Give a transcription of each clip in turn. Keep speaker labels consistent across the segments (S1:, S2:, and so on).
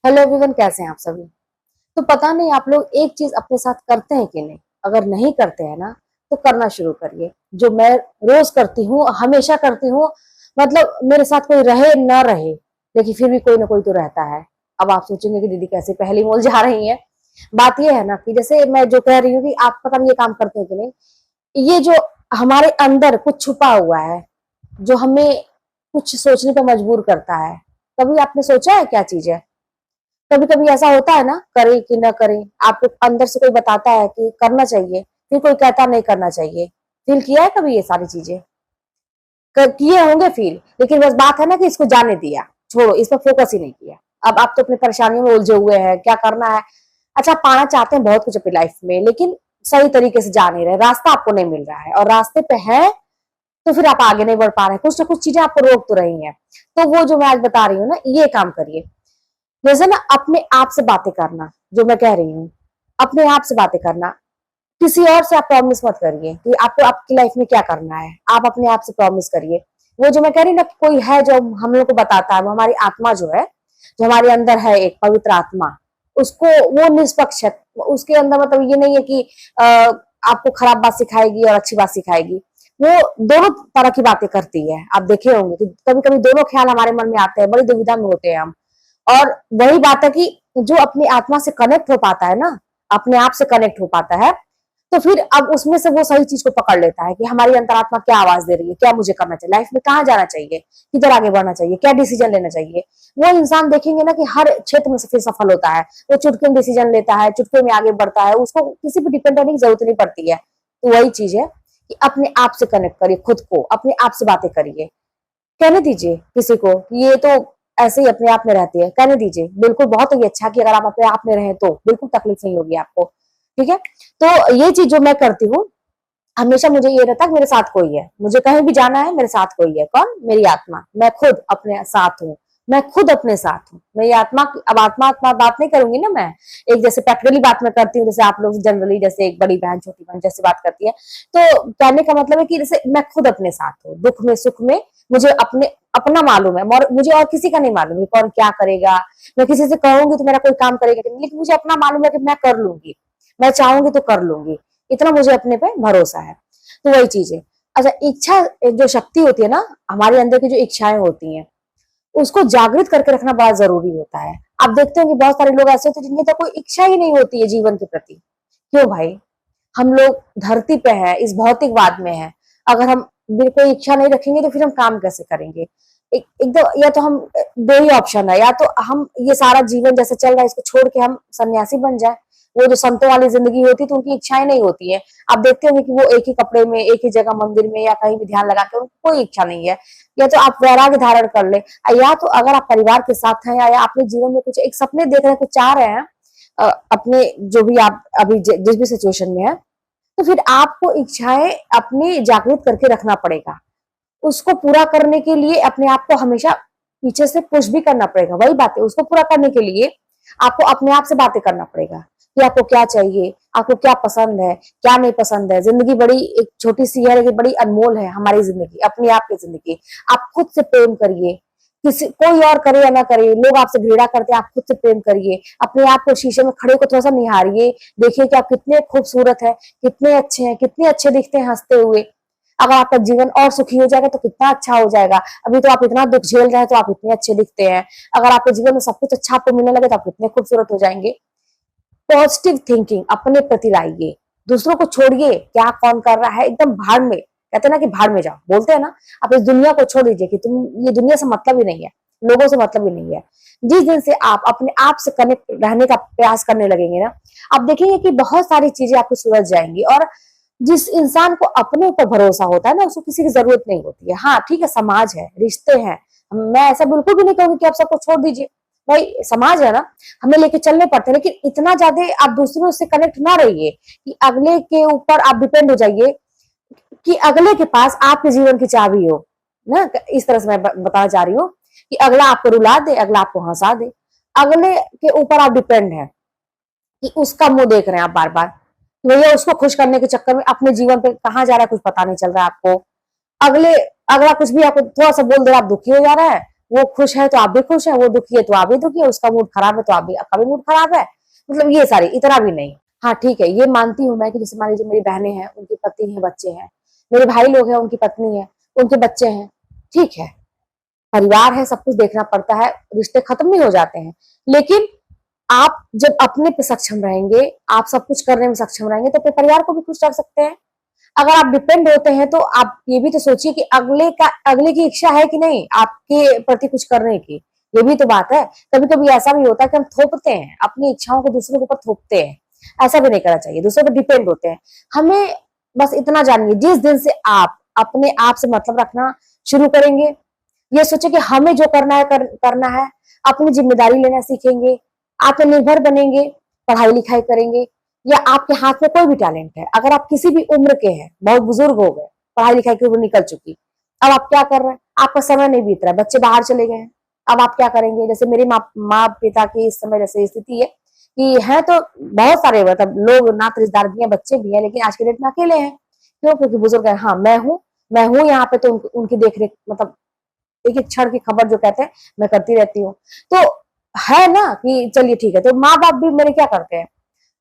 S1: Hello everyone, कैसे हैं आप सभी। तो पता नहीं आप लोग एक चीज अपने साथ करते हैं कि नहीं। अगर नहीं करते हैं ना तो करना शुरू करिए। जो मैं रोज करती हूँ, हमेशा करती हूँ। मतलब मेरे साथ कोई रहे ना रहे, लेकिन फिर भी कोई ना कोई तो रहता है। अब आप सोचेंगे कि दीदी कैसे पहली मोल जा रही है। बात यह है ना कि जैसे मैं जो कह रही हूँ कि आप पता नहीं ये काम करते हैं कि नहीं। ये जो हमारे अंदर कुछ छुपा हुआ है, जो हमें कुछ सोचने पर मजबूर करता है। कभी आपने सोचा है क्या चीज है? कभी कभी ऐसा होता है ना, करें कि ना करें, आपको अंदर से कोई बताता है कि करना चाहिए, फिर कोई कहता नहीं करना चाहिए। फील किया है कभी ये सारी चीजें? किए होंगे फील, लेकिन बस बात है ना कि इसको जाने दिया, छोड़ो, इस पर फोकस ही नहीं किया। अब आप तो अपनी परेशानियों में उलझे हुए हैं, क्या करना है। अच्छा, पाना चाहते हैं बहुत कुछ अपनी लाइफ में, लेकिन सही तरीके से जा नहीं रहे, रास्ता आपको नहीं मिल रहा है, और रास्ते पे है तो फिर आप आगे नहीं बढ़ पा रहे हैं। कुछ ना कुछ चीजें आपको रोक तो रही हैं। तो वो जो मैं आज बता रही हूँ ना, ये काम करिए। जैसे ना अपने आप से बातें करना, जो मैं कह रही हूँ, अपने आप से बातें करना। किसी और से आप प्रॉमिस मत करिए कि आपको आपकी लाइफ में क्या करना है। आप अपने आप से प्रॉमिस करिए। वो जो मैं कह रही हूँ ना कि कोई है जो हम लोग को बताता है, वो हमारी आत्मा जो है, जो हमारे अंदर है, एक पवित्र आत्मा। उसको, वो निष्पक्ष है। उसके अंदर मतलब ये नहीं है कि आपको खराब बात सिखाएगी और अच्छी बात सिखाएगी। वो दोनों तरह की बातें करती है। आप देखे होंगे कि कभी कभी दोनों ख्याल हमारे मन में आते हैं, बड़ी दुविधा में होते हैं हम। और वही बात है कि जो अपनी आत्मा से कनेक्ट हो पाता है ना, अपने आप से कनेक्ट हो पाता है, तो फिर अब उसमें से वो सही चीज को पकड़ लेता है कि हमारी अंतरात्मा क्या आवाज दे रही है, क्या मुझे करना चाहिए, लाइफ में कहाँ जाना चाहिए, किधर आगे बढ़ना चाहिए, क्या डिसीजन लेना चाहिए। वो इंसान देखेंगे ना कि हर क्षेत्र में से फिर सफल होता है। वो चुटकी में डिसीजन लेता है, चुटकी में आगे बढ़ता है, उसको किसी पर डिपेंड होने की जरूरत नहीं पड़ती है। तो वही चीज है कि अपने आप से कनेक्ट करिए, खुद को अपने आप से बातें करिए। कहने दीजिए किसी को कि ये तो ऐसे ही अपने आप में रहती है, कहने दीजिए। बिल्कुल, बहुत ही अच्छा कि अगर आप अपने आप में रहें तो बिल्कुल तकलीफ नहीं होगी आपको। ठीक है। तो ये चीज जो मैं करती हूँ, हमेशा मुझे ये रहता है कि मेरे साथ कोई है, मुझे कहीं भी जाना है, मेरे साथ कोई है। कौन? मेरी आत्मा। मैं खुद अपने साथ हूँ। मैं खुद अपने साथ हूँ। मेरी आत्मा अब आत्मा आत्मा बात नहीं करूंगी ना मैं। एक जैसे प्रैक्टिकली बात मैं करती हूँ, जैसे आप लोग जनरली जैसे एक बड़ी बहन छोटी बहन जैसे बात करती है। तो कहने का मतलब है कि जैसे मैं खुद अपने साथ हूँ, दुख में सुख में। मुझे अपने अपना मालूम है, और मुझे और किसी का नहीं मालूम है कौन क्या करेगा। मैं किसी से कहूंगी तो मेरा कोई काम करेगा कि नहीं, लेकिन मुझे अपना मालूम है कि मैं कर लूंगी। मैं चाहूंगी तो कर लूंगी। इतना मुझे अपने पे भरोसा है। तो वही चीज है। अच्छा, इच्छा जो शक्ति होती है ना, हमारे अंदर की जो इच्छाएं होती हैं, उसको जागृत करके रखना बहुत जरूरी होता है। आप देखते हैं कि बहुत सारे लोग ऐसे होते हैं जिनकी तो कोई इच्छा ही नहीं होती है जीवन के प्रति। क्यों भाई? हम लोग धरती पे हैं, इस भौतिकवाद में हैं। अगर हम कोई इच्छा नहीं रखेंगे तो फिर हम काम कैसे करेंगे? एकदम, या तो हम, दो ही ऑप्शन है, या तो हम ये सारा जीवन जैसे चल रहा है इसको छोड़ के हम सन्यासी बन जाए। वो जो संतों वाली जिंदगी होती है तो उनकी इच्छाएं नहीं होती है। आप देखते होंगे कि वो एक ही कपड़े में, एक ही जगह मंदिर में या कहीं भी ध्यान लगा के, उनको कोई इच्छा नहीं है। या तो आप वैराग्य धारण कर ले, या तो अगर आप परिवार के साथ हैं, या अपने जीवन में कुछ एक सपने देख रहे हैं, कुछ चाह रहे हैं, अपने जो भी आप अभी जिस भी सिचुएशन में है, तो फिर आपको इच्छाएं अपनी जागृत करके रखना पड़ेगा। उसको पूरा करने के लिए अपने आप को हमेशा पीछे से पुश भी करना पड़ेगा। वही बात है, उसको पूरा करने के लिए आपको अपने आप से बातें करना पड़ेगा कि आपको क्या चाहिए, आपको क्या पसंद है, क्या नहीं पसंद है। जिंदगी बड़ी एक छोटी सी है, लेकिन बड़ी अनमोल है हमारी जिंदगी, अपने आप की जिंदगी। आप खुद से प्रेम करिए। किसी कोई और करे या ना करे, लोग आपसे घृणा करते हैं, आप खुद से प्रेम करिए। अपने आप को शीशे में खड़े को थोड़ा सा निहारिए। देखिए कि आप कितने खूबसूरत है, कितने अच्छे हैं, कितने अच्छे दिखते हैं हंसते हुए। अगर आपका जीवन और सुखी हो जाएगा तो कितना अच्छा हो जाएगा। अभी तो आप इतना दुख झेल रहे हैं तो आप इतने अच्छे दिखते हैं। अगर आपके जीवन में सब कुछ अच्छा आपको मिलने लगे तो आप कितने खूबसूरत हो जाएंगे। पॉजिटिव थिंकिंग अपने प्रति लाइए। दूसरों को छोड़िए, क्या कौन कर रहा है, एकदम भाड़ में, कहते हैं ना कि भाड़ में जाओ, बोलते हैं ना। आप इस दुनिया को छोड़ दीजिए कि तुम, ये दुनिया से मतलब ही नहीं है, लोगों से मतलब ही नहीं है। जिस दिन से आप अपने आप से कनेक्ट रहने का प्रयास करने लगेंगे ना, आप देखेंगे कि बहुत सारी चीजें आपको सुलझ जाएंगी। और जिस इंसान को अपने ऊपर भरोसा होता है ना, उसको किसी की जरूरत नहीं होती है। हाँ ठीक है, समाज है, रिश्ते हैं। मैं ऐसा बिल्कुल भी नहीं कहूंगी कि आप सबको छोड़ दीजिए। भाई समाज है ना, हमें लेके चलने पड़ते हैं, लेकिन इतना ज्यादा आप दूसरों से कनेक्ट ना रहिए कि अगले के ऊपर आप डिपेंड हो जाइए, कि अगले के पास आपके जीवन की चाबी हो ना। इस तरह से मैं बताना चाह रही हूँ कि अगला आपको रुला दे, अगला आपको हंसा दे। अगले के ऊपर आप डिपेंड है कि उसका मुंह देख रहे हैं आप बार बार, भैया उसको खुश करने के चक्कर में अपने जीवन पे कहाँ जा रहा है कुछ पता नहीं चल रहा है आपको। अगले, अगला कुछ भी आपको थोड़ा सा बोल दे रहा, आप दुखी हो जा रहा है। वो खुश है तो आप भी खुश है, वो दुखी है तो आप भी दुखी है, उसका मूड खराब है तो आपका भी मूड खराब है। मतलब ये सारी, इतना भी नहीं। हाँ ठीक है, ये मानती हूँ मैं कि जैसे मान लीजिए मेरी बहनें हैं, उनकी पति हैं, बच्चे हैं, मेरे भाई लोग हैं, उनकी पत्नी है, उनके बच्चे हैं, ठीक है, परिवार है, सब कुछ देखना पड़ता है, रिश्ते खत्म नहीं हो जाते हैं। लेकिन आप जब अपने पे सक्षम रहेंगे, आप सब कुछ करने में सक्षम रहेंगे, तो अपने परिवार को भी खुश रख सकते हैं। अगर आप डिपेंड होते हैं तो आप ये भी तो सोचिए कि अगले की इच्छा है कि नहीं आपके प्रति कुछ करने की, ये भी तो बात है। कभी कभी ऐसा भी होता है कि हम थोपते हैं अपनी इच्छाओं को, दूसरों के ऊपर थोपते हैं। ऐसा भी नहीं करना चाहिए, दूसरों पर डिपेंड होते हैं। हमें बस इतना जानिए, जिस दिन से आप अपने आप से मतलब रखना शुरू करेंगे, ये सोचे कि हमें जो करना है करना है, अपनी जिम्मेदारी लेना सीखेंगे, आत्मनिर्भर बनेंगे, पढ़ाई लिखाई करेंगे, या आपके हाथ में कोई भी टैलेंट है, अगर आप किसी भी उम्र के हैं, बहुत बुजुर्ग हो गए, पढ़ाई लिखाई की उम्र निकल चुकी, अब आप क्या कर रहे हैं, आपका समय नहीं बीत रहा है, बच्चे बाहर चले गए हैं, अब आप क्या करेंगे? जैसे मेरे माँ पिता की इस समय जैसे स्थिति है कि है तो बहुत सारे, मतलब लोग नात रिश्तेदार भी हैं, बच्चे भी हैं, लेकिन आज के डेट में अकेले हैं। क्यों? क्योंकि बुजुर्ग है। हाँ मैं हूँ यहाँ पे, तो उनकी देख रेख, मतलब एक एक क्षण की खबर जो कहते हैं मैं करती रहती हूँ। तो है ना कि चलिए ठीक है, तो माँ बाप भी मेरे क्या करते हैं,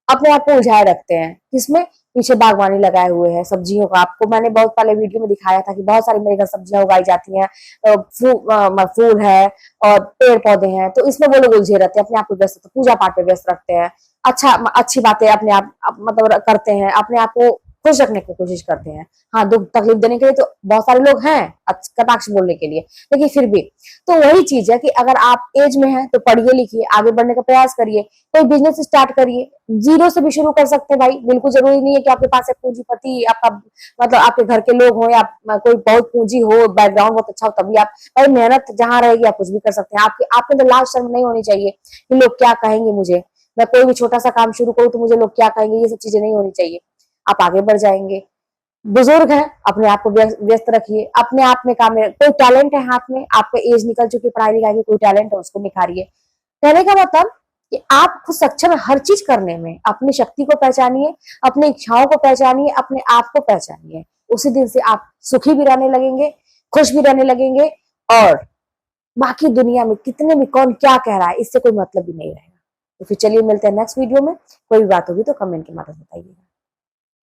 S1: अपने आप को उलझाए रखते हैं, किसमें? पीछे बागवानी लगाए हुए हैं सब्जियों का। आपको मैंने बहुत पहले वीडियो में दिखाया था कि बहुत सारी मेरे घर सब्जियां उगाई जाती हैं, फूल है और पेड़ पौधे हैं, तो इसमें वो लोग उलझे रहते हैं, अपने आप को व्यस्त, पूजा पाठ में व्यस्त रखते हैं, अच्छी बातें अपने आप मतलब करते हैं, अपने आप को खुश रखने की कोशिश करते हैं। हाँ, दुख तकलीफ देने के लिए तो बहुत सारे लोग हैं, कटाक्ष बोलने के लिए, लेकिन फिर भी तो वही चीज है कि अगर आप एज में हैं तो पढ़िए लिखिए, आगे बढ़ने का प्रयास करिए, कोई बिजनेस स्टार्ट करिए, जीरो से भी शुरू कर सकते हैं भाई। बिल्कुल जरूरी नहीं है कि आपके पास एक पूंजीपति, आपका मतलब आपके घर के लोग हो, या कोई बहुत पूंजी हो, बैकग्राउंड बहुत अच्छा हो, तभी आप भाई, मेहनत जहां रहेगी आप कुछ भी कर सकते हैं। आपके अंदर लाज शर्म नहीं होनी चाहिए कि लोग क्या कहेंगे मुझे, मैं कोई भी छोटा सा काम शुरू करूँ तो मुझे लोग क्या कहेंगे, ये सब चीजें नहीं होनी चाहिए। आप आगे बढ़ जाएंगे। बुजुर्ग हैं, अपने आप को व्यस्त रखिए, अपने आप में काम है, कोई टैलेंट है हाथ में, आपका एज निकल चुकी, पढ़ाई लिखाई की कोई टैलेंट है उसको निखारिए। कहने का मतलब कि आप खुद सक्षम है हर चीज करने में। अपनी शक्ति को पहचानिए, अपनी इच्छाओं को पहचानिए, अपने आप को पहचानिए। उसी दिन से आप सुखी भी रहने लगेंगे, खुश भी रहने लगेंगे, और बाकी दुनिया में कितने भी कौन क्या कह रहा है इससे कोई मतलब भी नहीं रहेगा। तो फिर चलिए मिलते हैं नेक्स्ट वीडियो में। कोई भी बात होगी तो कमेंट के माध्यम से बताइएगा।